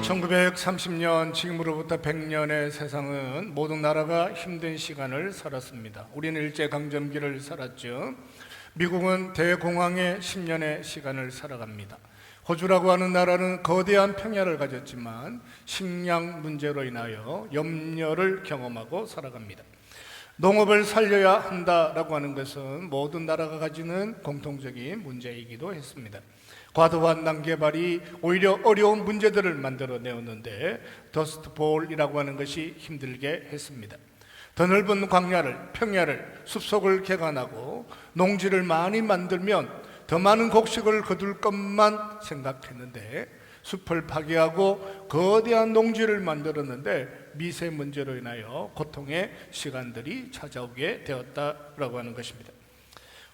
1930년 지금으로부터 100년의 세상은 모든 나라가 힘든 시간을 살았습니다. 우리는 일제강점기를 살았죠. 미국은 대공황의 10년의 시간을 살아갑니다. 호주라고 하는 나라는 거대한 평야를 가졌지만 식량 문제로 인하여 염려를 경험하고 살아갑니다. 농업을 살려야 한다라고 하는 것은 모든 나라가 가지는 공통적인 문제이기도 했습니다. 과도한 개발이 오히려 어려운 문제들을 만들어내었는데 더스트볼이라고 하는 것이 힘들게 했습니다. 더 넓은 광야를, 평야를, 숲속을 개간하고 농지를 많이 만들면 더 많은 곡식을 거둘 것만 생각했는데 숲을 파괴하고 거대한 농지를 만들었는데 미세먼지로 인하여 고통의 시간들이 찾아오게 되었다라고 하는 것입니다.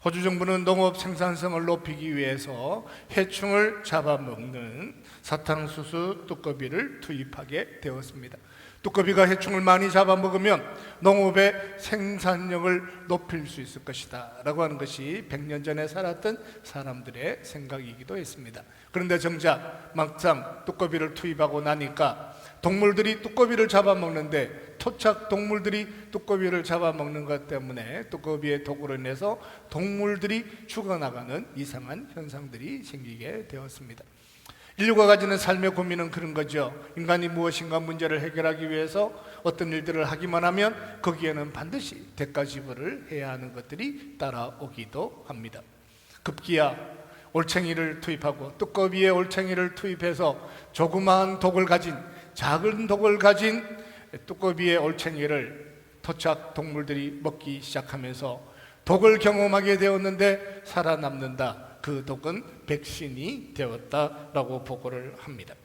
호주 정부는 농업 생산성을 높이기 위해서 해충을 잡아먹는 사탕수수 뚜꺼비를 투입하게 되었습니다. 뚜꺼비가 해충을 많이 잡아먹으면 농업의 생산력을 높일 수 있을 것이다 라고 하는 것이 100년 전에 살았던 사람들의 생각이기도 했습니다. 그런데 정작 막상 뚜꺼비를 투입하고 나니까 동물들이 뚜꺼비를 잡아먹는데 토착 동물들이 뚜꺼비를 잡아먹는 것 때문에 뚜꺼비의 독으로 인해서 동물들이 죽어나가는 이상한 현상들이 생기게 되었습니다. 인류가 가지는 삶의 고민은 그런 거죠. 인간이 무엇인가 문제를 해결하기 위해서 어떤 일들을 하기만 하면 거기에는 반드시 대가 지불을 해야 하는 것들이 따라오기도 합니다. 급기야 올챙이를 투입하고 뚜꺼비의 올챙이를 투입해서 조그마한 독을 가진 작은 독을 가진 뚜꺼비의 올챙이를 토착 동물들이 먹기 시작하면서 독을 경험하게 되었는데 살아남는다. 그 독은 백신이 되었다라고 보고를 합니다.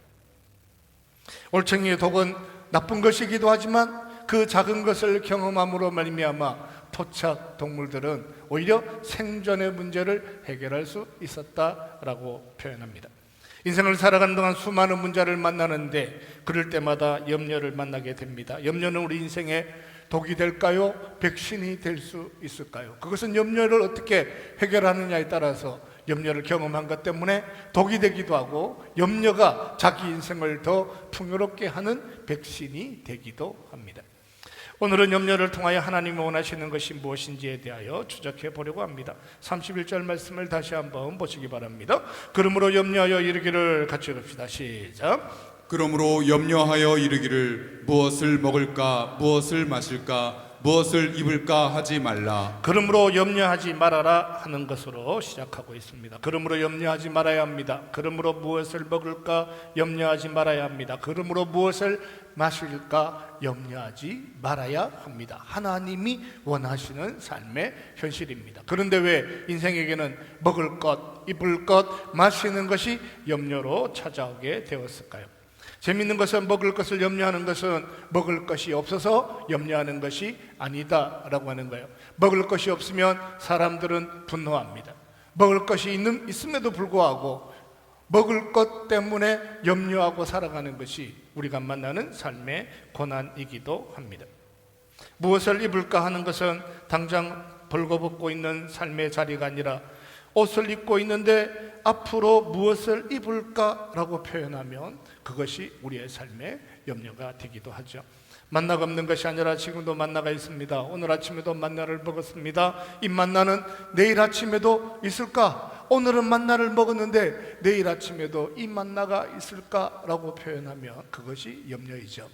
올챙이의 독은 나쁜 것이기도 하지만 그 작은 것을 경험함으로 말미암아 토착 동물들은 오히려 생존의 문제를 해결할 수 있었다라고 표현합니다. 인생을 살아가는 동안 수많은 문제를 만나는데 그럴 때마다 염려를 만나게 됩니다. 염려는 우리 인생의 독이 될까요? 백신이 될 수 있을까요? 그것은 염려를 어떻게 해결하느냐에 따라서 염려를 경험한 것 때문에 독이 되기도 하고 염려가 자기 인생을 더 풍요롭게 하는 백신이 되기도 합니다. 오늘은 염려를 통하여 하나님이 원하시는 것이 무엇인지에 대하여 추적해 보려고 합니다. 31절 말씀을 다시 한번 보시기 바랍니다. 그러므로 염려하여 이르기를 같이 읽읍시다. 시작. 그러므로 염려하여 이르기를 무엇을 먹을까 무엇을 마실까 무엇을 입을까 하지 말라. 그러므로 염려하지 말아라 하는 것으로 시작하고 있습니다. 그러므로 염려하지 말아야 합니다. 그러므로 무엇을 먹을까 염려하지 말아야 합니다. 그러므로 무엇을 마실까 염려하지 말아야 합니다. 하나님이 원하시는 삶의 현실입니다. 그런데 왜 인생에게는 먹을 것, 입을 것, 마시는 것이 염려로 찾아오게 되었을까요? 재밌는 것은 먹을 것을 염려하는 것은 먹을 것이 없어서 염려하는 것이 아니다라고 하는 거예요. 먹을 것이 없으면 사람들은 분노합니다. 먹을 것이 있음에도 불구하고 먹을 것 때문에 염려하고 살아가는 것이 우리가 만나는 삶의 고난이기도 합니다. 무엇을 입을까 하는 것은 당장 벌거벗고 있는 삶의 자리가 아니라 옷을 입고 있는데 앞으로 무엇을 입을까라고 표현하면 그것이 우리의 삶의 염려가 되기도 하죠. 만나가 없는 것이 아니라 지금도 만나가 있습니다. 오늘 아침에도 만나를 먹었습니다. 이 만나는 내일 아침에도 있을까? 오늘은 만나를 먹었는데 내일 아침에도 이 만나가 있을까라고 표현하면 그것이 염려이죠.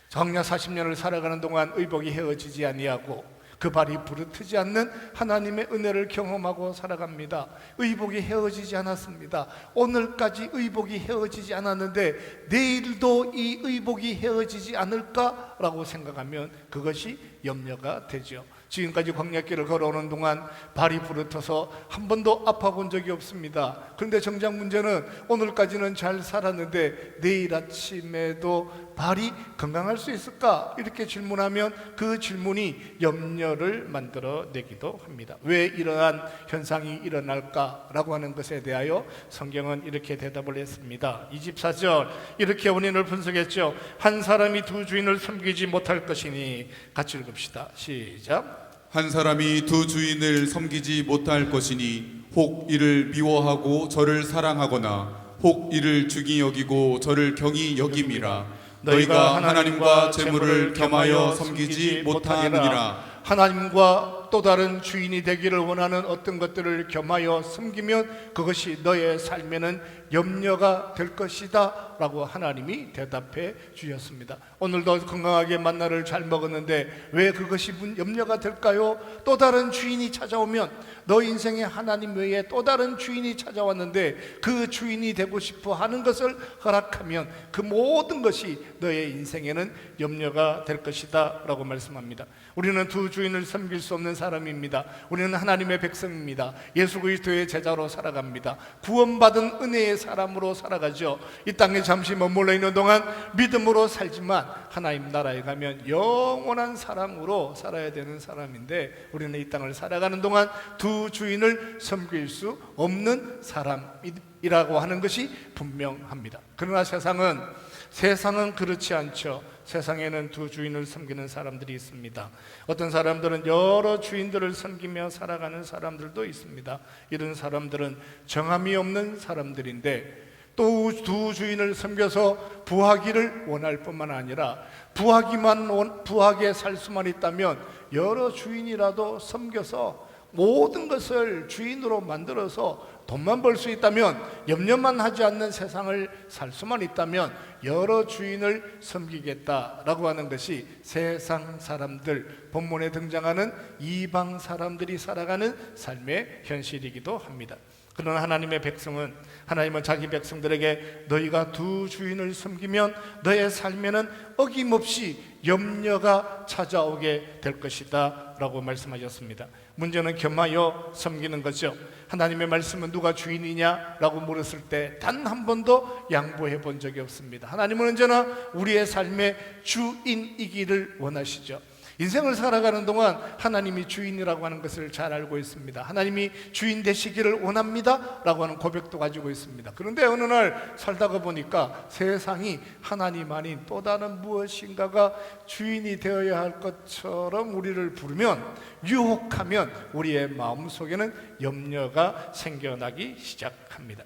정년 40년을 살아가는 동안 의복이 헤어지지 아니하고 그 발이 부르트지 않는 하나님의 은혜를 경험하고 살아갑니다. 의복이 헤어지지 않았습니다. 오늘까지 의복이 헤어지지 않았는데 내일도 이 의복이 헤어지지 않을까라고 생각하면 그것이 염려가 되죠. 지금까지 광야길을 걸어오는 동안 발이 부르터서 한 번도 아파본 적이 없습니다. 그런데 정작 문제는 오늘까지는 잘 살았는데 내일 아침에도 발이 건강할 수 있을까? 이렇게 질문하면 그 질문이 염려를 만들어내기도 합니다. 왜 이러한 현상이 일어날까라고 하는 것에 대하여 성경은 이렇게 대답을 했습니다. 24절 이렇게 원인을 분석했죠. 한 사람이 두 주인을 섬기지 못할 것이니 같이 읽읍시다. 시작. 한 사람이 두 주인을 섬기지 못할 것이니 혹 이를 미워하고 저를 사랑하거나 혹 이를 중히 여기고 저를 경히 여김이라. 너희가 하나님과 재물을 겸하여 섬기지 못하느니라. 하나님과 또 다른 주인이 되기를 원하는 어떤 것들을 겸하여 섬기면 그것이 너의 삶에는 염려가 될 것이다 라고 하나님이 대답해 주셨습니다. 오늘도 건강하게 만나를 잘 먹었는데 왜 그것이 염려가 될까요? 또 다른 주인이 찾아오면, 너 인생에 하나님 외에 또 다른 주인이 찾아왔는데 그 주인이 되고 싶어 하는 것을 허락하면 그 모든 것이 너의 인생에는 염려가 될 것이다 라고 말씀합니다. 우리는 두 주인을 섬길 수 없는 사람입니다. 우리는 하나님의 백성입니다. 예수 그리스도의 제자로 살아갑니다. 구원받은 은혜의 사람으로 살아가죠. 이 땅에 잠시 머물러 있는 동안 믿음으로 살지만 하나님 나라에 가면 영원한 사람으로 살아야 되는 사람인데, 우리는 이 땅을 살아가는 동안 두 주인을 섬길 수 없는 사람이라고 하는 것이 분명합니다. 그러나 세상은 그렇지 않죠. 세상에는 두 주인을 섬기는 사람들이 있습니다. 어떤 사람들은 여러 주인들을 섬기며 살아가는 사람들도 있습니다. 이런 사람들은 정함이 없는 사람들인데, 또 두 주인을 섬겨서 부하기를 원할 뿐만 아니라 부하게 살 수만 있다면 여러 주인이라도 섬겨서 모든 것을 주인으로 만들어서 돈만 벌 수 있다면, 염려만 하지 않는 세상을 살 수만 있다면 여러 주인을 섬기겠다라고 하는 것이 세상 사람들, 본문에 등장하는 이방 사람들이 살아가는 삶의 현실이기도 합니다. 그러나 하나님은 자기 백성들에게 너희가 두 주인을 섬기면 너의 삶에는 어김없이 염려가 찾아오게 될 것이다 라고 말씀하셨습니다. 문제는 겸하여 섬기는 거죠. 하나님의 말씀은 누가 주인이냐 라고 물었을 때 단 한 번도 양보해 본 적이 없습니다. 하나님은 언제나 우리의 삶의 주인이기를 원하시죠. 인생을 살아가는 동안 하나님이 주인이라고 하는 것을 잘 알고 있습니다. 하나님이 주인 되시기를 원합니다 라고 하는 고백도 가지고 있습니다. 그런데 어느 날 살다가 보니까 세상이 하나님 아닌 또 다른 무엇인가가 주인이 되어야 할 것처럼 우리를 부르면, 유혹하면 우리의 마음속에는 염려가 생겨나기 시작합니다.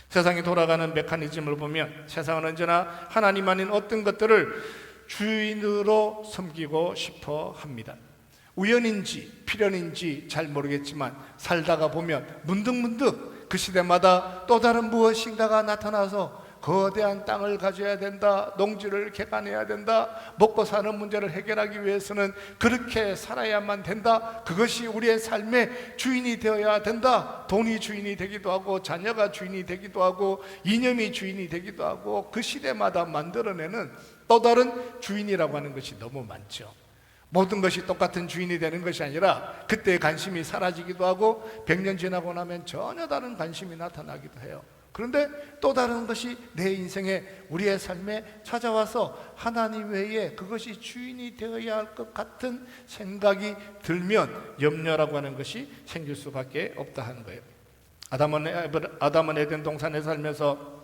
세상이 돌아가는 메커니즘을 보면 세상은 언제나 하나님 아닌 어떤 것들을 주인으로 섬기고 싶어 합니다. 우연인지 필연인지 잘 모르겠지만 살다가 보면 문득문득 그 시대마다 또 다른 무엇인가가 나타나서 거대한 땅을 가져야 된다, 농지를 개간해야 된다, 먹고 사는 문제를 해결하기 위해서는 그렇게 살아야만 된다, 그것이 우리의 삶의 주인이 되어야 된다. 돈이 주인이 되기도 하고 자녀가 주인이 되기도 하고 이념이 주인이 되기도 하고, 그 시대마다 만들어내는 또 다른 주인이라고 하는 것이 너무 많죠. 모든 것이 똑같은 주인이 되는 것이 아니라 그때의 관심이 사라지기도 하고 100년 지나고 나면 전혀 다른 관심이 나타나기도 해요. 그런데 또 다른 것이 내 인생에, 우리의 삶에 찾아와서 하나님 외에 그것이 주인이 되어야 할 것 같은 생각이 들면 염려라고 하는 것이 생길 수밖에 없다 하는 거예요. 아담은 에덴 동산에 살면서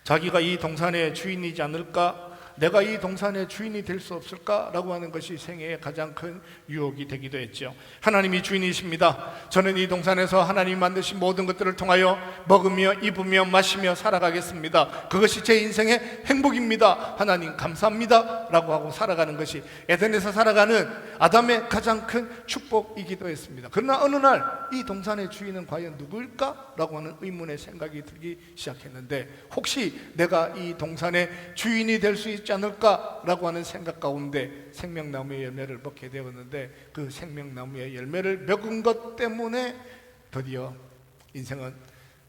자기가 이 동산의 주인이지 않을까, 내가 이 동산의 주인이 될 수 없을까 라고 하는 것이 생애의 가장 큰 유혹이 되기도 했죠. 하나님이 주인이십니다. 저는 이 동산에서 하나님이 만드신 모든 것들을 통하여 먹으며 입으며 마시며 살아가겠습니다. 그것이 제 인생의 행복입니다. 하나님 감사합니다 라고 하고 살아가는 것이 에덴에서 살아가는 아담의 가장 큰 축복이기도 했습니다. 그러나 어느 날 이 동산의 주인은 과연 누구일까? 라고 하는 의문의 생각이 들기 시작했는데, 혹시 내가 이 동산의 주인이 될 수 있지 않을까라고 하는 생각 가운데 생명나무의 열매를 먹게 되었는데, 그 생명나무의 열매를 먹은 것 때문에 드디어 인생은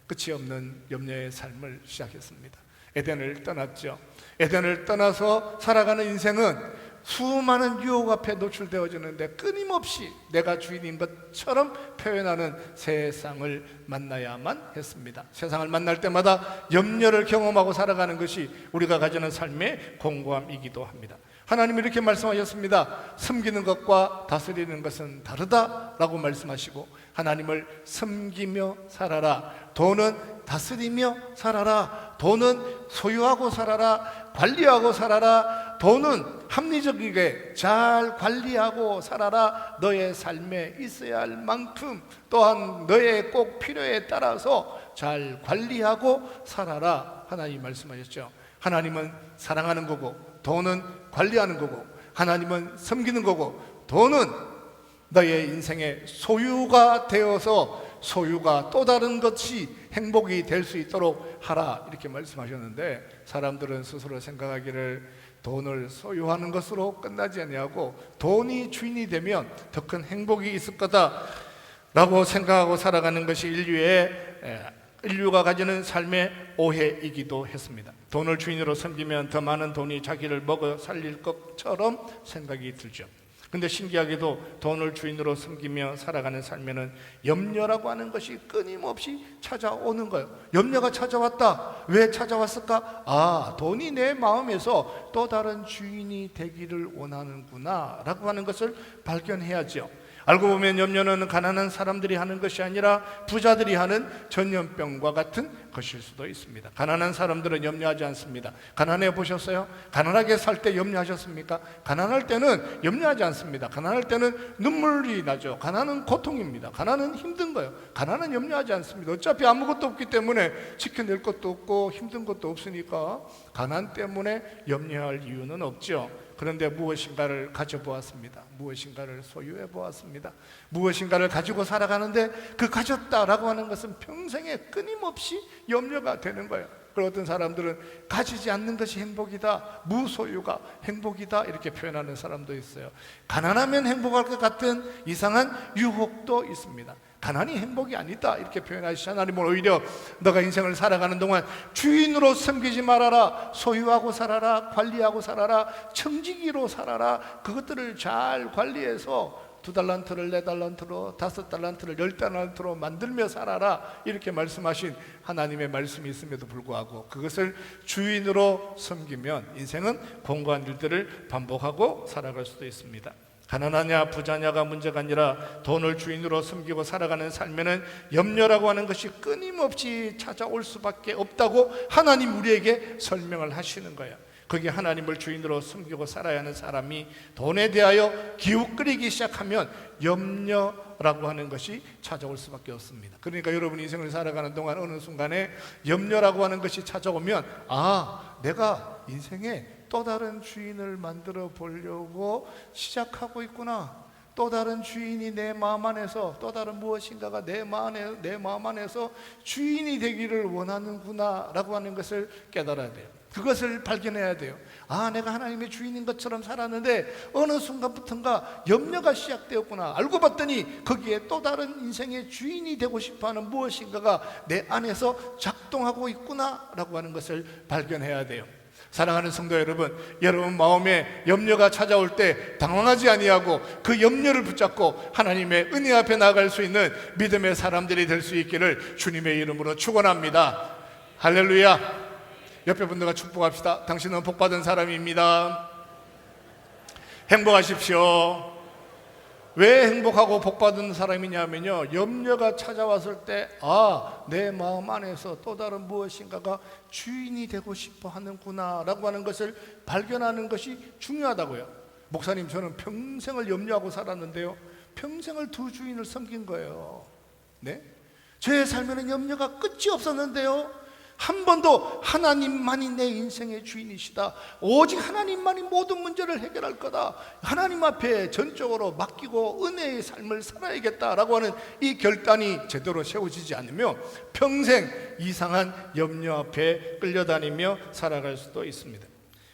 끝이 없는 염려의 삶을 시작했습니다. 에덴을 떠났죠. 에덴을 떠나서 살아가는 인생은 수많은 유혹 앞에 노출되어지는데 끊임없이 내가 주인인 것처럼 표현하는 세상을 만나야만 했습니다. 세상을 만날 때마다 염려를 경험하고 살아가는 것이 우리가 가지는 삶의 공고함이기도 합니다. 하나님이 이렇게 말씀하셨습니다. 섬기는 것과 다스리는 것은 다르다라고 말씀하시고, 하나님을 섬기며 살아라. 돈은 다스리며 살아라. 돈은 소유하고 살아라. 관리하고 살아라. 돈은 합리적이게 잘 관리하고 살아라. 너의 삶에 있어야 할 만큼, 또한 너의 꼭 필요에 따라서 잘 관리하고 살아라 하나님 말씀하셨죠. 하나님은 사랑하는 거고 돈은 관리하는 거고 하나님은 섬기는 거고 돈은 너의 인생의 소유가 되어서 소유가 또 다른 것이 행복이 될 수 있도록 하라 이렇게 말씀하셨는데, 사람들은 스스로 생각하기를 돈을 소유하는 것으로 끝나지 아니하고 돈이 주인이 되면 더 큰 행복이 있을 거다라고 생각하고 살아가는 것이 인류가 가지는 삶의 오해이기도 했습니다. 돈을 주인으로 섬기면 더 많은 돈이 자기를 먹어 살릴 것처럼 생각이 들죠. 근데 신기하게도 돈을 주인으로 섬기며 살아가는 삶에는 염려라고 하는 것이 끊임없이 찾아오는 거예요. 염려가 찾아왔다. 왜 찾아왔을까? 돈이 내 마음에서 또 다른 주인이 되기를 원하는구나 라고 하는 것을 발견해야죠. 알고 보면 염려는 가난한 사람들이 하는 것이 아니라 부자들이 하는 전염병과 같은 것일 수도 있습니다. 가난한 사람들은 염려하지 않습니다. 가난해 보셨어요? 가난하게 살 때 염려하셨습니까? 가난할 때는 염려하지 않습니다. 가난할 때는 눈물이 나죠. 가난은 고통입니다. 가난은 힘든 거예요. 가난은 염려하지 않습니다. 어차피 아무것도 없기 때문에 지켜낼 것도 없고 힘든 것도 없으니까 가난 때문에 염려할 이유는 없죠. 그런데 무엇인가를 가져보았습니다. 무엇인가를 소유해 보았습니다. 무엇인가를 가지고 살아가는데 그 가졌다라고 하는 것은 평생에 끊임없이 염려가 되는 거예요. 그리고 어떤 사람들은 가지지 않는 것이 행복이다, 무소유가 행복이다 이렇게 표현하는 사람도 있어요. 가난하면 행복할 것 같은 이상한 유혹도 있습니다. 가난이 행복이 아니다 이렇게 표현하시죠. 하나님은 오히려 너가 인생을 살아가는 동안 주인으로 섬기지 말아라, 소유하고 살아라, 관리하고 살아라, 청지기로 살아라. 그것들을 잘 관리해서 2달란트를 4달란트로 5달란트를 10달란트로 만들며 살아라 이렇게 말씀하신 하나님의 말씀이 있음에도 불구하고 그것을 주인으로 섬기면 인생은 공고한 일들을 반복하고 살아갈 수도 있습니다. 가난하냐 부자냐가 문제가 아니라 돈을 주인으로 섬기고 살아가는 삶에는 염려라고 하는 것이 끊임없이 찾아올 수밖에 없다고 하나님 우리에게 설명을 하시는 거예요. 그게 하나님을 주인으로 섬기고 살아야 하는 사람이 돈에 대하여 기웃거리기 시작하면 염려라고 하는 것이 찾아올 수밖에 없습니다. 그러니까 여러분 인생을 살아가는 동안 어느 순간에 염려라고 하는 것이 찾아오면 내가 인생에 또 다른 주인을 만들어 보려고 시작하고 있구나. 또 다른 주인이 내 마음 안에서, 또 다른 무엇인가가 내 마음 안에서 주인이 되기를 원하는구나 라고 하는 것을 깨달아야 돼요. 그것을 발견해야 돼요. 내가 하나님의 주인인 것처럼 살았는데 어느 순간부터인가 염려가 시작되었구나. 알고 봤더니 거기에 또 다른 인생의 주인이 되고 싶어하는 무엇인가가 내 안에서 작동하고 있구나 라고 하는 것을 발견해야 돼요. 사랑하는 성도 여러분, 여러분 마음에 염려가 찾아올 때 당황하지 아니하고 그 염려를 붙잡고 하나님의 은혜 앞에 나아갈 수 있는 믿음의 사람들이 될 수 있기를 주님의 이름으로 축원합니다. 할렐루야. 옆에 분들과 축복합시다. 당신은 복받은 사람입니다. 행복하십시오. 왜 행복하고 복받은 사람이냐면요, 염려가 찾아왔을 때 내 마음 안에서 또 다른 무엇인가가 주인이 되고 싶어 하는구나 라고 하는 것을 발견하는 것이 중요하다고요. 목사님, 저는 평생을 염려하고 살았는데요, 평생을 두 주인을 섬긴 거예요. 네? 제 삶에는 염려가 끝이 없었는데요, 한 번도 하나님만이 내 인생의 주인이시다, 오직 하나님만이 모든 문제를 해결할 거다, 하나님 앞에 전적으로 맡기고 은혜의 삶을 살아야겠다라고 하는 이 결단이 제대로 세워지지 않으면 평생 이상한 염려 앞에 끌려다니며 살아갈 수도 있습니다.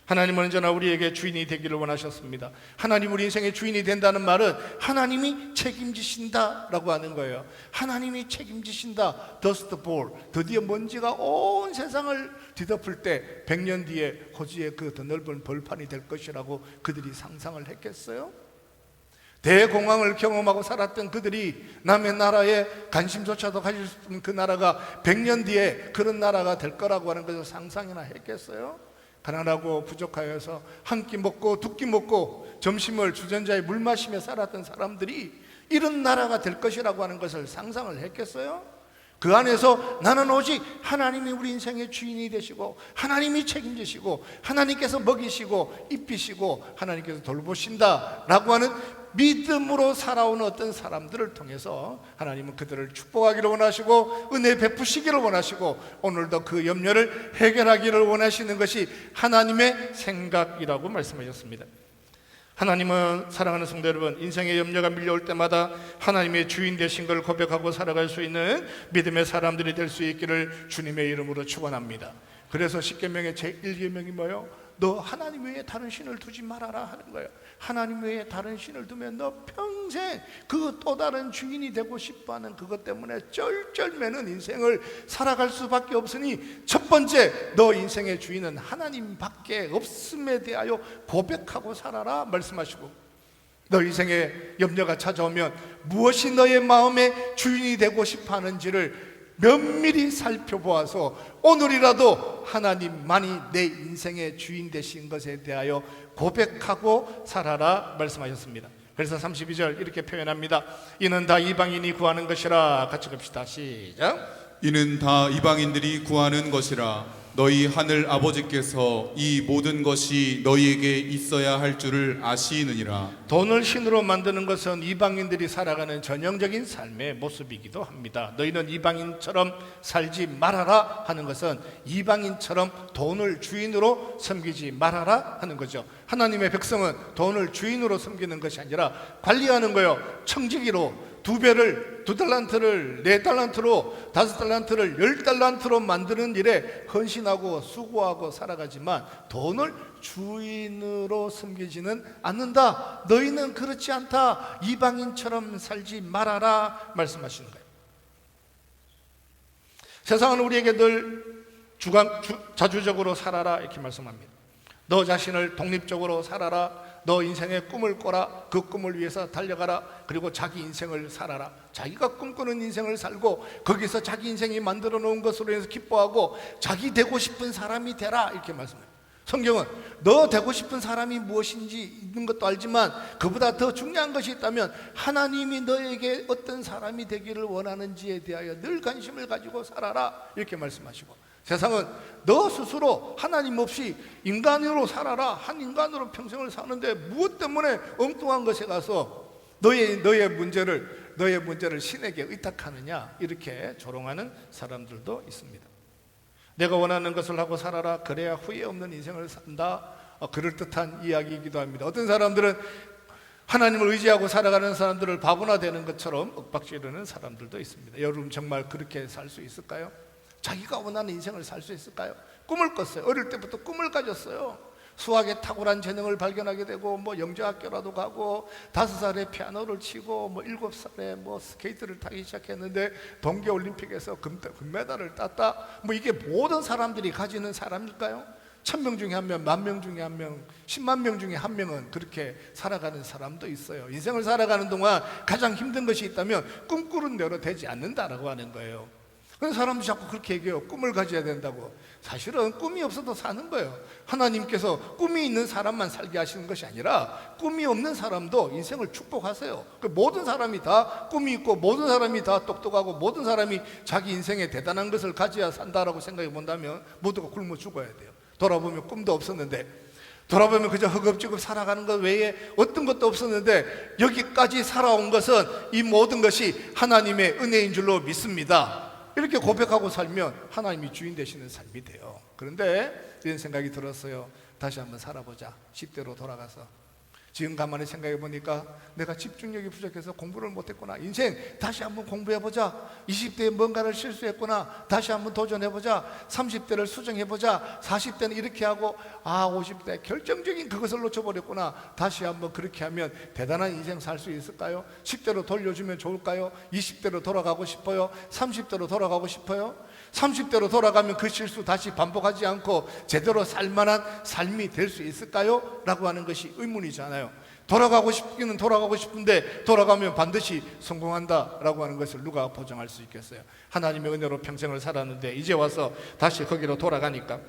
하나님은 언제나 우리에게 주인이 되기를 원하셨습니다. 하나님 우리 인생의 주인이 된다는 말은 하나님이 책임지신다 라고 하는 거예요. 하나님이 책임지신다. Dust Bowl, 드디어 먼지가 온 세상을 뒤덮을 때 100년 뒤에 호주의 그 더 넓은 벌판이 될 것이라고 그들이 상상을 했겠어요? 대공황을 경험하고 살았던 그들이 남의 나라에 관심조차도 가질 수 없는 그 나라가 100년 뒤에 그런 나라가 될 거라고 하는 것을 상상이나 했겠어요? 가난하고 부족하여서 한 끼 먹고 두 끼 먹고 점심을 주전자에 물 마시며 살았던 사람들이 이런 나라가 될 것이라고 하는 것을 상상을 했겠어요? 그 안에서 나는 오직 하나님이 우리 인생의 주인이 되시고 하나님이 책임지시고 하나님께서 먹이시고 입히시고 하나님께서 돌보신다 라고 하는 믿음으로 살아온 어떤 사람들을 통해서 하나님은 그들을 축복하기를 원하시고 은혜 베푸시기를 원하시고 오늘도 그 염려를 해결하기를 원하시는 것이 하나님의 생각이라고 말씀하셨습니다. 하나님은, 사랑하는 성도 여러분, 인생의 염려가 밀려올 때마다 하나님의 주인 되신 걸 고백하고 살아갈 수 있는 믿음의 사람들이 될 수 있기를 주님의 이름으로 축원합니다. 그래서 십계명의 제1계명이 뭐예요? 너 하나님 외에 다른 신을 두지 말아라 하는 거예요. 하나님 외에 다른 신을 두면 너 평생 그 또 다른 주인이 되고 싶어하는 그것 때문에 쩔쩔매는 인생을 살아갈 수밖에 없으니 첫 번째, 너 인생의 주인은 하나님밖에 없음에 대하여 고백하고 살아라 말씀하시고, 너 인생에 염려가 찾아오면 무엇이 너의 마음의 주인이 되고 싶어하는지를 면밀히 살펴보아서 오늘이라도 하나님만이 내 인생의 주인 되신 것에 대하여 고백하고 살아라 말씀하셨습니다. 그래서 32절 이렇게 표현합니다. 이는 다 이방인이 구하는 것이라. 같이 갑시다. 시작. 이는 다 이방인들이 구하는 것이라. 너희 하늘 아버지께서 이 모든 것이 너희에게 있어야 할 줄을 아시느니라. 돈을 신으로 만드는 것은 이방인들이 살아가는 전형적인 삶의 모습이기도 합니다. 너희는 이방인처럼 살지 말아라 하는 것은 이방인처럼 돈을 주인으로 섬기지 말아라 하는 거죠. 하나님의 백성은 돈을 주인으로 섬기는 것이 아니라 관리하는 거요. 청지기로 2배를 2달란트를 4달란트로 5달란트를 10달란트로 만드는 일에 헌신하고 수고하고 살아가지만 돈을 주인으로 섬기지는 않는다. 너희는 그렇지 않다. 이방인처럼 살지 말아라 말씀하시는 거예요. 세상은 우리에게 늘 자주적으로 살아라 이렇게 말씀합니다. 너 자신을 독립적으로 살아라. 너 인생의 꿈을 꿔라. 그 꿈을 위해서 달려가라. 그리고 자기 인생을 살아라. 자기가 꿈꾸는 인생을 살고 거기서 자기 인생이 만들어 놓은 것으로 해서 기뻐하고 자기 되고 싶은 사람이 되라 이렇게 말씀해요. 성경은 너 되고 싶은 사람이 무엇인지 있는 것도 알지만 그보다 더 중요한 것이 있다면 하나님이 너에게 어떤 사람이 되기를 원하는지에 대하여 늘 관심을 가지고 살아라 이렇게 말씀하시고, 세상은 너 스스로 하나님 없이 인간으로 살아라. 한 인간으로 평생을 사는데 무엇 때문에 엉뚱한 것에 가서 너의 문제를 신에게 의탁하느냐 이렇게 조롱하는 사람들도 있습니다. 내가 원하는 것을 하고 살아라. 그래야 후회 없는 인생을 산다. 그럴듯한 이야기이기도 합니다. 어떤 사람들은 하나님을 의지하고 살아가는 사람들을 바보나 되는 것처럼 윽박지르는 사람들도 있습니다. 여러분 정말 그렇게 살 수 있을까요? 자기가 원하는 인생을 살 수 있을까요? 꿈을 꿨어요. 어릴 때부터 꿈을 가졌어요. 수학에 탁월한 재능을 발견하게 되고 영재학교라도 가고 5살에 피아노를 치고 7살에 스케이트를 타기 시작했는데 동계올림픽에서 금메달을 땄다. 이게 모든 사람들이 가지는 사람일까요? 1000명 중에 1명, 10,000명 중에 1명, 10만 명 중에 1명은 그렇게 살아가는 사람도 있어요. 인생을 살아가는 동안 가장 힘든 것이 있다면 꿈꾸는 대로 되지 않는다라고 하는 거예요. 그런 사람도 자꾸 그렇게 얘기해요. 꿈을 가져야 된다고. 사실은 꿈이 없어도 사는 거예요. 하나님께서 꿈이 있는 사람만 살게 하시는 것이 아니라 꿈이 없는 사람도 인생을 축복하세요. 모든 사람이 다 꿈이 있고 모든 사람이 다 똑똑하고 모든 사람이 자기 인생에 대단한 것을 가져야 산다라고 생각해 본다면 모두가 굶어 죽어야 돼요. 돌아보면 꿈도 없었는데, 돌아보면 그저 허겁지겁 살아가는 것 외에 어떤 것도 없었는데 여기까지 살아온 것은 이 모든 것이 하나님의 은혜인 줄로 믿습니다. 이렇게 고백하고 살면 하나님이 주인 되시는 삶이 돼요. 그런데 이런 생각이 들었어요. 다시 한번 살아보자. 10대로 돌아가서 지금 가만히 생각해 보니까 내가 집중력이 부족해서 공부를 못했구나. 인생 다시 한번 공부해보자. 20대에 뭔가를 실수했구나. 다시 한번 도전해보자. 30대를 수정해보자. 40대는 이렇게 하고 50대 결정적인 그것을 놓쳐버렸구나. 다시 한번 그렇게 하면 대단한 인생 살 수 있을까요? 10대로 돌려주면 좋을까요? 20대로 돌아가고 싶어요? 30대로 돌아가고 싶어요? 30대로 돌아가면 그 실수 다시 반복하지 않고 제대로 살만한 삶이 될 수 있을까요? 라고 하는 것이 의문이잖아요. 돌아가고 싶기는 돌아가고 싶은데 돌아가면 반드시 성공한다 라고 하는 것을 누가 보장할 수 있겠어요? 하나님의 은혜로 평생을 살았는데 이제 와서 다시 거기로 돌아가니까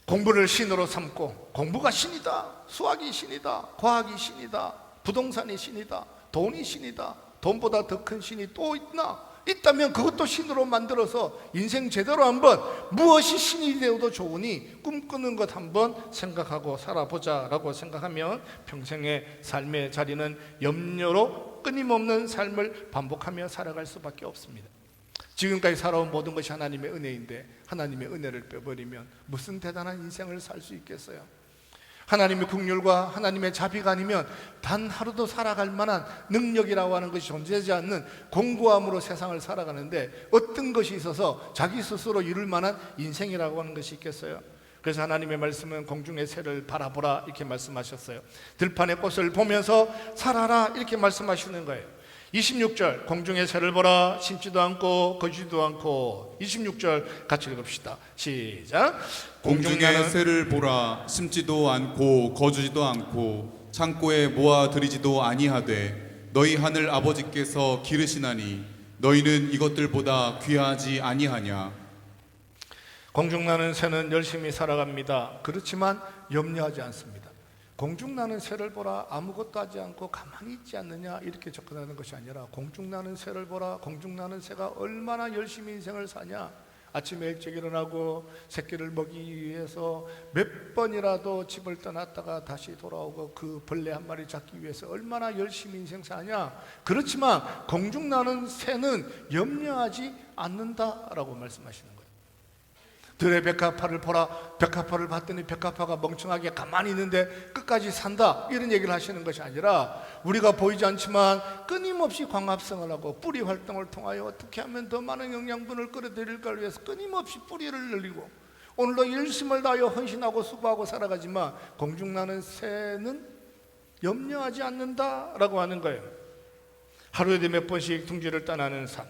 공부를 신으로 삼고, 공부가 신이다, 수학이 신이다, 과학이 신이다, 부동산이 신이다, 돈이 신이다, 돈보다 더 큰 신이 또 있나? 있다면 그것도 신으로 만들어서 인생 제대로 한번 무엇이 신이 되어도 좋으니 꿈꾸는 것 한번 생각하고 살아보자라고 생각하면 평생의 삶의 자리는 염려로 끊임없는 삶을 반복하며 살아갈 수밖에 없습니다. 지금까지 살아온 모든 것이 하나님의 은혜인데 하나님의 은혜를 빼버리면 무슨 대단한 인생을 살 수 있겠어요? 하나님의 긍휼과 하나님의 자비가 아니면 단 하루도 살아갈 만한 능력이라고 하는 것이 존재하지 않는 공고함으로 세상을 살아가는데 어떤 것이 있어서 자기 스스로 이룰 만한 인생이라고 하는 것이 있겠어요? 그래서 하나님의 말씀은 공중의 새를 바라보라 이렇게 말씀하셨어요. 들판의 꽃을 보면서 살아라 이렇게 말씀하시는 거예요. 26절 공중의 새를 보라 심지도 않고 거주지도 않고 26절 같이 읽읍시다. 시작. 공중의 새를 보라 심지도 않고 거주지도 않고 창고에 모아 들이지도 아니하되 너희 하늘 아버지께서 기르시나니 너희는 이것들보다 귀하지 아니하냐. 공중 나는 새는 열심히 살아갑니다. 그렇지만 염려하지 않습니다. 공중 나는 새를 보라 아무것도 하지 않고 가만히 있지 않느냐 이렇게 접근하는 것이 아니라 공중 나는 새를 보라 공중 나는 새가 얼마나 열심히 인생을 사냐. 아침에 일찍 일어나고 새끼를 먹이기 위해서 몇 번이라도 집을 떠났다가 다시 돌아오고 그 벌레 한 마리 잡기 위해서 얼마나 열심히 인생 사냐. 그렇지만 공중 나는 새는 염려하지 않는다라고 말씀하시는 거예요. 들의 백합화를 보라 백합화를 봤더니 백합화가 멍청하게 가만히 있는데 끝까지 산다 이런 얘기를 하시는 것이 아니라 우리가 보이지 않지만 끊임없이 광합성을 하고 뿌리 활동을 통하여 어떻게 하면 더 많은 영양분을 끌어들일까를 위해서 끊임없이 뿌리를 늘리고 오늘도 일심을 다하여 헌신하고 수고하고 살아가지만 공중 나는 새는 염려하지 않는다라고 하는 거예요. 하루에 몇 번씩 둥지를 떠나는 삶,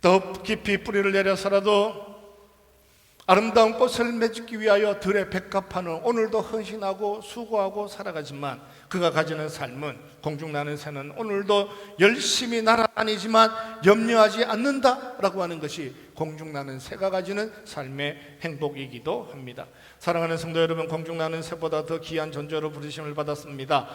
더 깊이 뿌리를 내려서라도 아름다운 꽃을 맺기 위하여 들의 백합화는 오늘도 헌신하고 수고하고 살아가지만 그가 가지는 삶은 공중 나는 새는 오늘도 열심히 날아다니지만 염려하지 않는다라고 하는 것이 공중 나는 새가 가지는 삶의 행복이기도 합니다. 사랑하는 성도 여러분, 공중 나는 새보다 더 귀한 존재로 부르심을 받았습니다.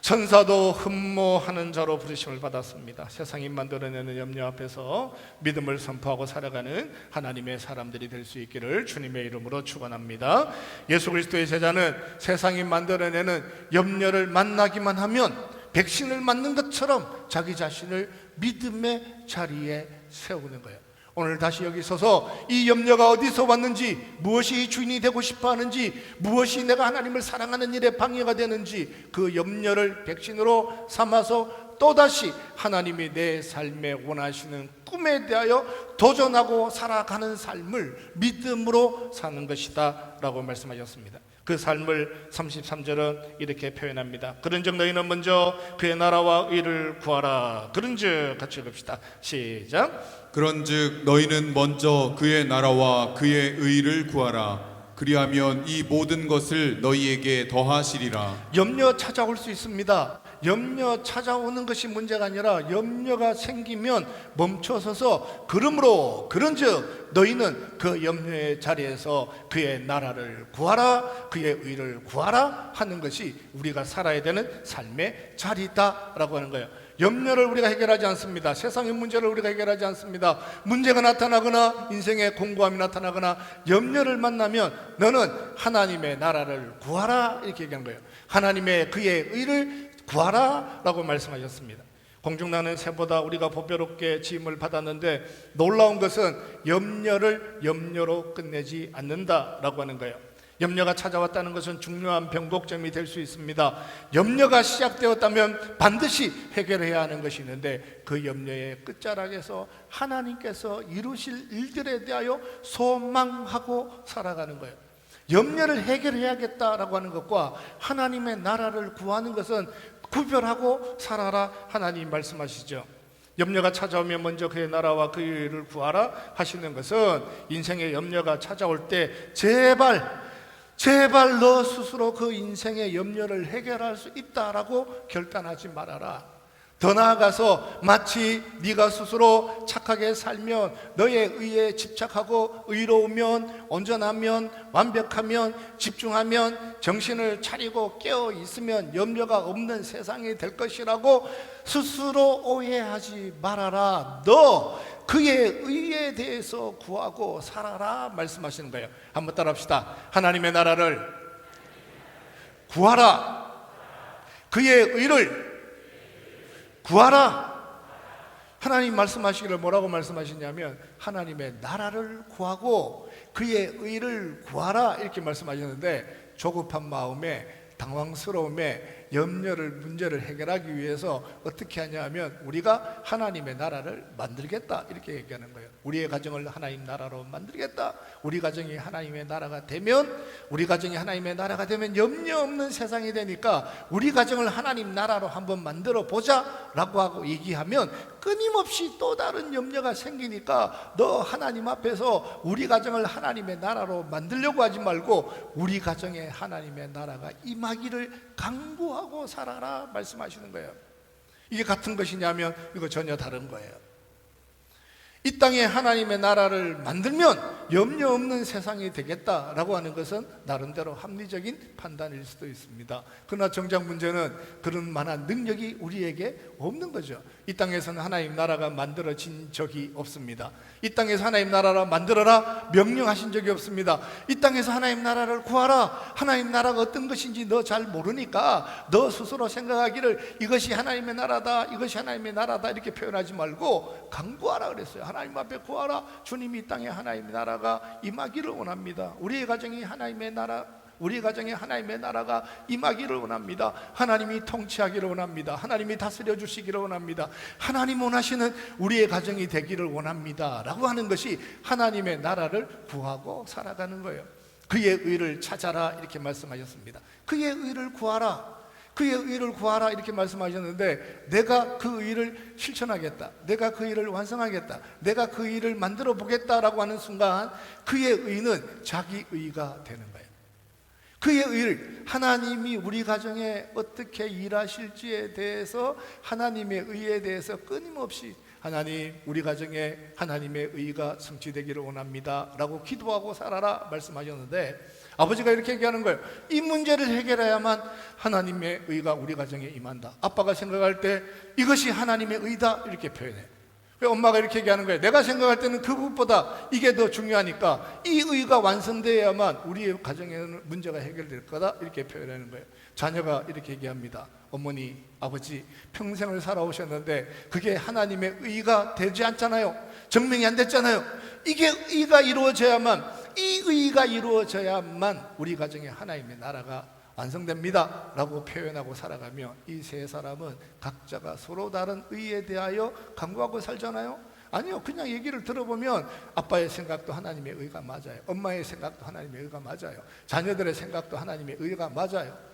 천사도 흠모하는 자로 부르심을 받았습니다. 세상이 만들어내는 염려 앞에서 믿음을 선포하고 살아가는 하나님의 사람들이 될 수 있기를 주님의 이름으로 축원합니다. 예수 그리스도의 제자는 세상이 만들어내는 염려를 만나기만 하면 백신을 맞는 것처럼 자기 자신을 믿음의 자리에 세우는 거예요. 오늘 다시 여기 서서 이 염려가 어디서 왔는지, 무엇이 주인이 되고 싶어 하는지, 무엇이 내가 하나님을 사랑하는 일에 방해가 되는지 그 염려를 백신으로 삼아서 또다시 하나님이 내 삶에 원하시는 꿈에 대하여 도전하고 살아가는 삶을 믿음으로 사는 것이다 라고 말씀하셨습니다. 그 삶을 33절은 이렇게 표현합니다. 그런즉 너희는 먼저 그의 나라와 의를 구하라. 그런즉 같이 읽읍시다. 시작. 그런즉 너희는 먼저 그의 나라와 그의 의를 구하라. 그리하면 이 모든 것을 너희에게 더하시리라. 염려 찾아올 수 있습니다. 염려 찾아오는 것이 문제가 아니라 염려가 생기면 멈춰서서 그런즉 너희는 그 염려의 자리에서 그의 나라를 구하라 그의 의를 구하라 하는 것이 우리가 살아야 되는 삶의 자리다라고 하는 거예요. 염려를 우리가 해결하지 않습니다. 세상의 문제를 우리가 해결하지 않습니다. 문제가 나타나거나 인생의 공고함이 나타나거나 염려를 만나면 너는 하나님의 나라를 구하라 이렇게 얘기한 거예요. 하나님의 그의 의를 구하라 라고 말씀하셨습니다. 공중 나는 새보다 우리가 보배롭게 지음을 받았는데 놀라운 것은 염려를 염려로 끝내지 않는다라고 하는 거예요. 염려가 찾아왔다는 것은 중요한 변곡점이 될 수 있습니다. 염려가 시작되었다면 반드시 해결해야 하는 것이 있는데 그 염려의 끝자락에서 하나님께서 이루실 일들에 대하여 소망하고 살아가는 거예요. 염려를 해결해야겠다라고 하는 것과 하나님의 나라를 구하는 것은 구별하고 살아라 하나님 말씀하시죠. 염려가 찾아오면 먼저 그의 나라와 그의 의를 구하라 하시는 것은 인생의 염려가 찾아올 때 제발 너 스스로 그 인생의 염려를 해결할 수 있다라고 결단하지 말아라. 더 나아가서 마치 네가 스스로 착하게 살면, 너의 의에 집착하고 의로우면, 온전하면, 완벽하면, 집중하면, 정신을 차리고 깨어 있으면 염려가 없는 세상이 될 것이라고 스스로 오해하지 말아라. 너 그의 의에 대해서 구하고 살아라 말씀하시는 거예요. 한번 따라합시다. 하나님의 나라를 구하라. 그의 의를 구하라. 하나님 말씀하시기를 뭐라고 말씀하시냐면 하나님의 나라를 구하고 그의 의를 구하라 이렇게 말씀하셨는데, 조급한 마음에, 당황스러움에, 염려를, 문제를 해결하기 위해서 어떻게 하냐면 우리가 하나님의 나라를 만들겠다 이렇게 얘기하는 거예요. 우리의 가정을 하나님 나라로 만들겠다. 우리 가정이 하나님의 나라가 되면, 우리 가정이 하나님의 나라가 되면 염려 없는 세상이 되니까 우리 가정을 하나님 나라로 한번 만들어 보자 라고 하고 얘기하면 끊임없이 또 다른 염려가 생기니까 너 하나님 앞에서 우리 가정을 하나님의 나라로 만들려고 하지 말고 우리 가정에 하나님의 나라가 임하기를 강구하고 살아라 말씀하시는 거예요. 이게 같은 것이냐면 이거 전혀 다른 거예요. 이 땅에 하나님의 나라를 만들면 염려 없는 세상이 되겠다라고 하는 것은 나름대로 합리적인 판단일 수도 있습니다. 그러나 정작 문제는 그런 만한 능력이 우리에게 없는 거죠. 이 땅에서는 하나님 나라가 만들어진 적이 없습니다. 이 땅에서 하나님 나라를 만들어라 명령하신 적이 없습니다. 이 땅에서 하나님 나라를 구하라, 하나님 나라가 어떤 것인지 너 잘 모르니까 너 스스로 생각하기를 이것이 하나님의 나라다, 이것이 하나님의 나라다 이렇게 표현하지 말고 강구하라 그랬어요. 하나님 앞에 구하라. 주님이 이 땅에 하나님의 나라가 임하기를 원합니다. 우리의 가정이 하나님의 나라, 우리 가정에 하나님의 나라가 임하기를 원합니다. 하나님이 통치하기를 원합니다. 하나님이 다스려 주시기를 원합니다. 하나님 원하시는 우리의 가정이 되기를 원합니다 라고 하는 것이 하나님의 나라를 구하고 살아가는 거예요. 그의 의를 찾아라 이렇게 말씀하셨습니다. 그의 의를 구하라, 그의 의를 구하라 이렇게 말씀하셨는데, 내가 그 의를 실천하겠다, 내가 그 의를 완성하겠다, 내가 그 의를 만들어 보겠다라고 하는 순간 그의 의는 자기 의가 되는 거예요. 그의 의를, 하나님이 우리 가정에 어떻게 일하실지에 대해서, 하나님의 의에 대해서 끊임없이 하나님, 우리 가정에 하나님의 의가 성취되기를 원합니다 라고 기도하고 살아라 말씀하셨는데, 아버지가 이렇게 얘기하는 거예요. 이 문제를 해결해야만 하나님의 의가 우리 가정에 임한다. 아빠가 생각할 때 이것이 하나님의 의다 이렇게 표현해요. 엄마가 이렇게 얘기하는 거예요. 내가 생각할 때는 그것보다 이게 더 중요하니까 이 의가 완성되어야만 우리의 가정에는 문제가 해결될 거다 이렇게 표현하는 거예요. 자녀가 이렇게 얘기합니다. 어머니, 아버지, 평생을 살아오셨는데 그게 하나님의 의가 되지 않잖아요. 증명이 안 됐잖아요. 이게 의가 이루어져야만, 이 의가 이루어져야만 우리 가정에 하나님의 나라가 완성됩니다 라고 표현하고 살아가며, 이 세 사람은 각자가 서로 다른 의에 대하여 강구하고 살잖아요. 아니요, 그냥 얘기를 들어보면 아빠의 생각도 하나님의 의가 맞아요. 엄마의 생각도 하나님의 의가 맞아요. 자녀들의 생각도 하나님의 의가 맞아요.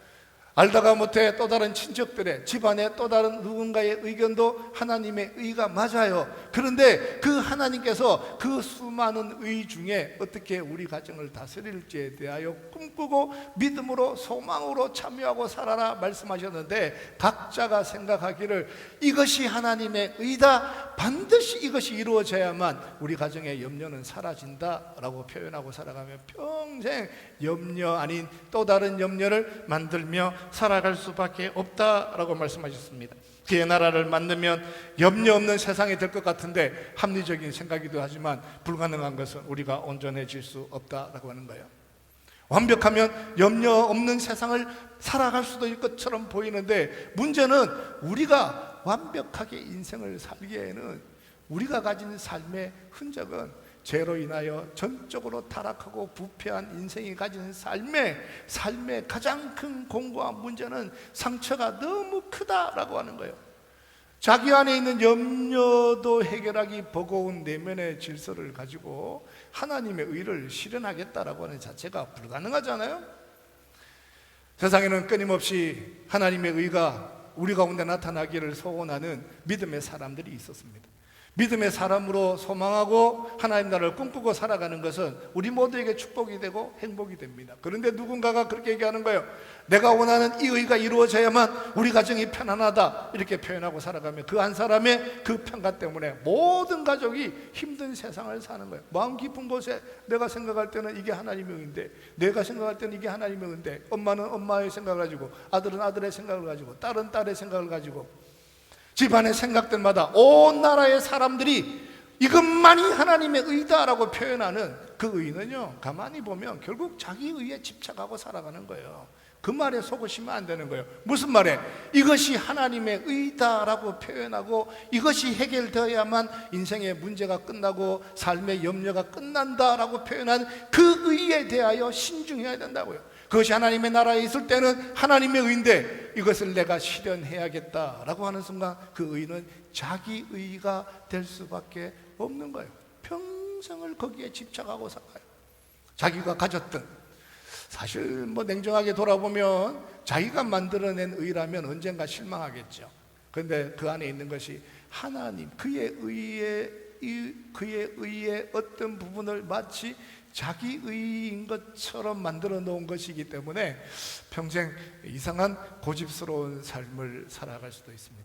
알다가 못해 또 다른 친척들의, 집안의 또 다른 누군가의 의견도 하나님의 의가 맞아요. 그런데 그 하나님께서 그 수많은 의 중에 어떻게 우리 가정을 다스릴지에 대하여 꿈꾸고 믿음으로, 소망으로 참여하고 살아라 말씀하셨는데, 각자가 생각하기를 이것이 하나님의 의다, 반드시 이것이 이루어져야만 우리 가정의 염려는 사라진다 라고 표현하고 살아가면 평생 염려 아닌 또 다른 염려를 만들며 살아갈 수밖에 없다라고 말씀하셨습니다. 그의 나라를 만들면 염려 없는 세상이 될 것 같은데, 합리적인 생각이기도 하지만 불가능한 것은 우리가 온전해질 수 없다라고 하는 거예요. 완벽하면 염려 없는 세상을 살아갈 수도 있을 것처럼 보이는데, 문제는 우리가 완벽하게 인생을 살기에는 우리가 가진 삶의 흔적은 죄로 인하여 전적으로 타락하고 부패한 인생이 가진 삶의 가장 큰 공고와 문제는 상처가 너무 크다라고 하는 거예요. 자기 안에 있는 염려도 해결하기 버거운 내면의 질서를 가지고 하나님의 의를 실현하겠다라고 하는 자체가 불가능하잖아요. 세상에는 끊임없이 하나님의 의가 우리 가운데 나타나기를 소원하는 믿음의 사람들이 있었습니다. 믿음의 사람으로 소망하고 하나님 나라를 꿈꾸고 살아가는 것은 우리 모두에게 축복이 되고 행복이 됩니다. 그런데 누군가가 그렇게 얘기하는 거예요. 내가 원하는 이 의가 이루어져야만 우리 가정이 편안하다, 이렇게 표현하고 살아가면 그 한 사람의 그 평가 때문에 모든 가족이 힘든 세상을 사는 거예요. 마음 깊은 곳에 내가 생각할 때는 이게 하나님의 의인데, 내가 생각할 때는 이게 하나님의 의인데, 엄마는 엄마의 생각을 가지고, 아들은 아들의 생각을 가지고, 딸은 딸의 생각을 가지고, 집안의 생각들마다 온 나라의 사람들이 이것만이 하나님의 의다라고 표현하는 그 의는요, 가만히 보면 결국 자기 의에 집착하고 살아가는 거예요. 그 말에 속으시면 안 되는 거예요. 무슨 말에? 이것이 하나님의 의다라고 표현하고 이것이 해결되어야만 인생의 문제가 끝나고 삶의 염려가 끝난다라고 표현한 그 의에 대하여 신중해야 된다고요. 그것이 하나님의 나라에 있을 때는 하나님의 의인데, 이것을 내가 실현해야겠다라고 하는 순간 그 의는 자기 의가 될 수밖에 없는 거예요. 평생을 거기에 집착하고 살아요. 자기가 가졌던, 사실 뭐 냉정하게 돌아보면 자기가 만들어낸 의라면 언젠가 실망하겠죠. 그런데 그 안에 있는 것이 하나님, 그의 의의 어떤 부분을 마치 자기 의인 것처럼 만들어 놓은 것이기 때문에 평생 이상한 고집스러운 삶을 살아갈 수도 있습니다.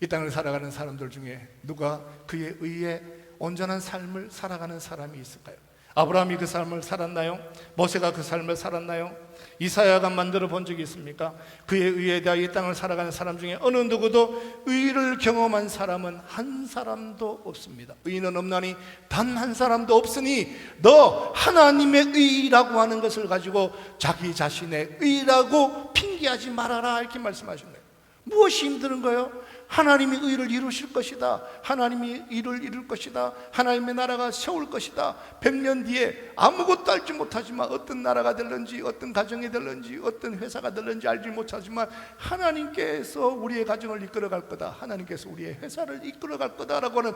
이 땅을 살아가는 사람들 중에 누가 그의 의에 온전한 삶을 살아가는 사람이 있을까요? 아브라함이 그 삶을 살았나요? 모세가 그 삶을 살았나요? 이사야가 만들어 본 적이 있습니까? 그의 의에 대하여 이 땅을 살아가는 사람 중에 어느 누구도 의를 경험한 사람은 한 사람도 없습니다. 의인은 없나니 단 한 사람도 없으니 너 하나님의 의라고 하는 것을 가지고 자기 자신의 의라고 핑계하지 말아라, 이렇게 말씀하신 거예요. 무엇이 힘든 거예요? 하나님이 의를 이루실 것이다, 하나님이 의를 이룰 것이다, 하나님의 나라가 세울 것이다. 100년 뒤에 아무것도 알지 못하지만 어떤 나라가 될런지, 어떤 가정이 될런지, 어떤 회사가 될런지 알지 못하지만 하나님께서 우리의 가정을 이끌어갈 거다, 하나님께서 우리의 회사를 이끌어갈 거다라고 하는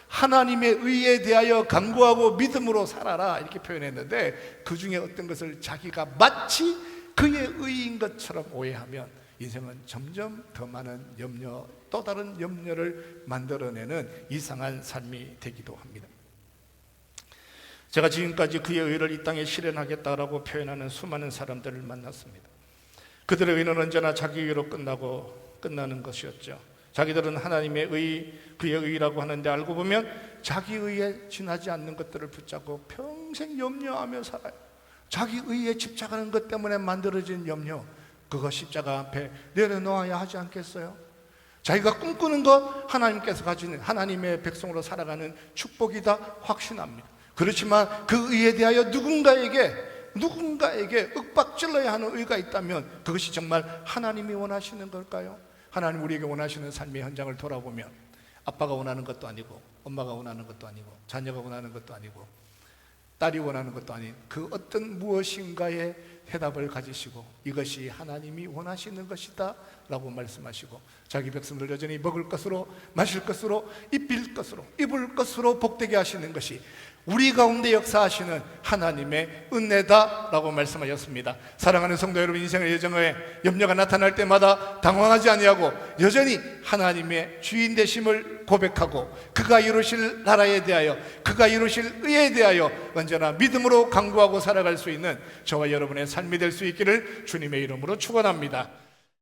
하나님의 의에 대하여 간구하고 믿음으로 살아라, 이렇게 표현했는데, 그 중에 어떤 것을 자기가 마치 그의 의인 것처럼 오해하면 인생은 점점 더 많은 염려, 또 다른 염려를 만들어내는 이상한 삶이 되기도 합니다. 제가 지금까지 그의 의를 이 땅에 실현하겠다라고 표현하는 수많은 사람들을 만났습니다. 그들의 의는 언제나 자기 의로 끝나는 것이었죠. 자기들은 하나님의 의, 그의 의라고 하는데 알고 보면 자기 의에 지나지 않는 것들을 붙잡고 평생 염려하며 살아요. 자기 의에 집착하는 것 때문에 만들어진 염려, 그거 십자가 앞에 내려놓아야 하지 않겠어요? 자기가 꿈꾸는 것, 하나님께서 가지는 하나님의 백성으로 살아가는 축복이다 확신합니다. 그렇지만 그 의에 대하여 누군가에게 윽박질러야 하는 의가 있다면 그것이 정말 하나님이 원하시는 걸까요? 하나님 우리에게 원하시는 삶의 현장을 돌아보면 아빠가 원하는 것도 아니고, 엄마가 원하는 것도 아니고, 자녀가 원하는 것도 아니고, 딸이 원하는 것도 아닌 그 어떤 무엇인가의 해답을 가지시고 이것이 하나님이 원하시는 것이다 라고 말씀하시고, 자기 백성들 여전히 먹을 것으로, 마실 것으로, 입힐 것으로 복되게 하시는 것이 우리 가운데 역사하시는 하나님의 은혜다 라고 말씀하셨습니다. 사랑하는 성도 여러분, 인생의 여정에 염려가 나타날 때마다 당황하지 아니하고 여전히 하나님의 주인 되심을 고백하고 그가 이루실 나라에 대하여, 그가 이루실 의에 대하여 언제나 믿음으로 간구하고 살아갈 수 있는 저와 여러분의 삶이 될 수 있기를 주님의 이름으로 축원합니다.